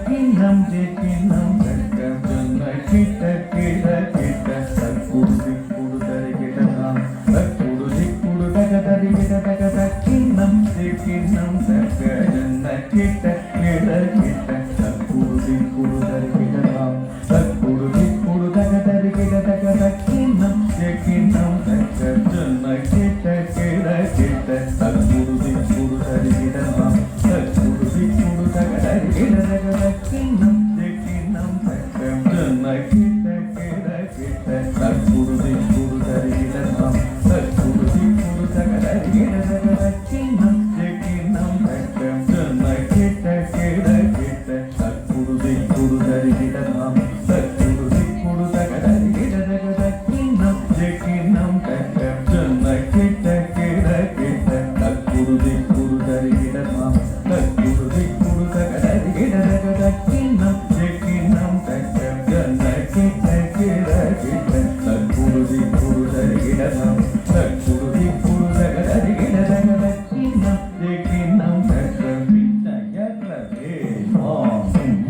கிண்ணம் கிண்ணம் தக்க சொன்ன கிட்ட கிட கிட்ட தக்குடு குடு தரி கிடலாம் தக்குடு குடு தக தரி கிட தக தக்கிண்ணம் கிண்ணம் தக்க சொன்ன கிட்ட கிட கிட்ட தக்குடு குடு தரி கிடலாம் தக்குடு குடு தக தரி கிட தக தக்கிண்ணம் கிண்ணம் தக்க சொன்ன கிட்ட கிட கிட்ட தக்குடு குடு தரி கிடலாம் தக்குடு குடு தக தரி கிட தக தக்கிண்ணம் கிண்ணம் தக்க சொன்ன கிட்ட கிட கிட்ட தக்குடு குடு தரி கிடலாம் தக்குடு குடு தக தரி கிட தக தக்கிண்ணம் கிண்ணம் தக்க சொன்ன கிட்ட கிட கிட்ட தக்குடு குடு தரி கிடலாம் தக்குடு குடு தக தரி கிட தக தக்கிண்ணம் கிண்ணம் தக்க சொன்ன கிட்ட கிட கிட்ட தக்குடு குடு தரி கிடலாம் தக்குடு குடு தக தரி கிட தக தக்கிண்ணம் கிண்ணம் தக்க சொன்ன கிட்ட கிட கிட்ட தக்குடு குடு தரி கிடலாம் தக்குடு குடு தக தரி கிட தக தக்கிண்ணம் கிண்ணம் தக்க விண்ணயற்றவே ஆகும்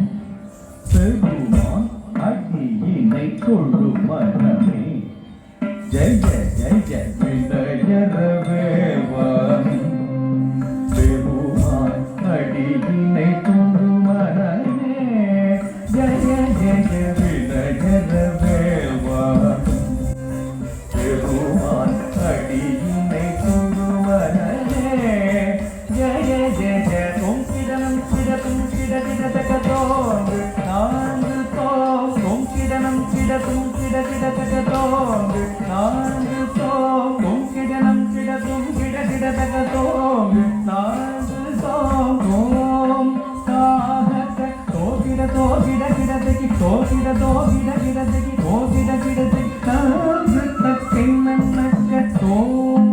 பெருமான் அடியினை கொண்டு மனமே ஜெய ஜெய வினயரவேவன் பெருமான் அடியினை கொண்டு மனமே ஜெய ஜெய வினயரவேவன் பெருமான் அடியினை கொண்டு மனமே ஜெய ஜெய தொங்கிடனம் கிடக்கும் கிட கிட தக தோங்கு நான்கு தொங்கிடனம் கிடக்கும் கிட கிட தக தோங்கு நான்கு தொங்கிடனம் கிடக்கும் கிட கிட தக தோங்கு நான்கு தோம் காஹக தோகிட தோகிட கிட தகி தோகிட தோகிட கிட தகி தோகிட கிட தகி நான்கு தக்கிண்ணக்க தோம்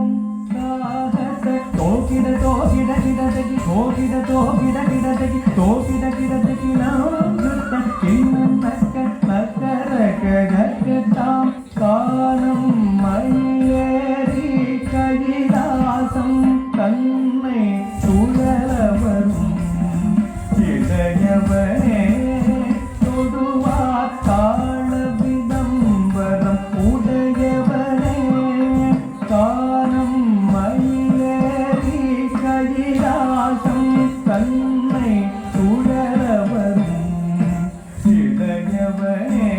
காஹக தோகிட தோகிட கிட தகி தோகிட தோகிட கிட தகி தோகிட கிட தகி நான்கு தக்கிண்ணக்க நக்கரக ஜக்கதாம் காலம் மையேறி கைலாசம் தன்னை சுழலவரும் இளையவனே தொடுவார் தாழ விதம்பரம் உடையவனே காலம் மையேறி கைலாசம் தன்னை சுழலவரும் இளையவனே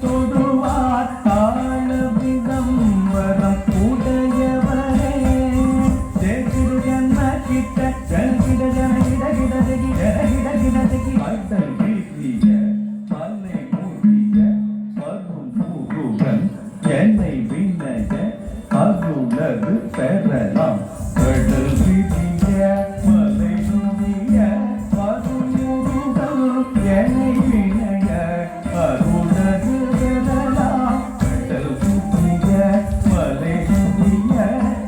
தொடுவார் தாழ விதம்பரம் உடையவனே தேகிடு ஜன்ம கிட்ட ஜனகிட ஜனகிட கிட தகி ஜனகிட கிட தகி மத்தல் வீசிய மல்லை மூடிய பரும் பூருடன் என்னை விண்ணய அருளது பெறலாம் கடல் வீசிய மலை மூடிய பரும் பூருடன் என்னை விண்ணய அருளது பெறலாம் கடல் வீசிய மலை மூடிய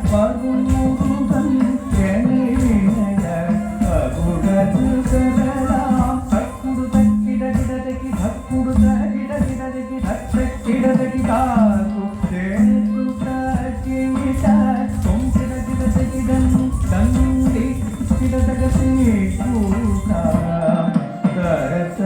பரும் பூருடன் என்னை விண்ணய அருளது பெறலாம் தக்குடு தக்கிட கிட தகி தக்குடு தகிட கிட தகி தக்கிட தகி தாக்கு தேக்கு தக்கிட தொங்கிட கிட தகி தங்கி கிட தகசி கூடா தரத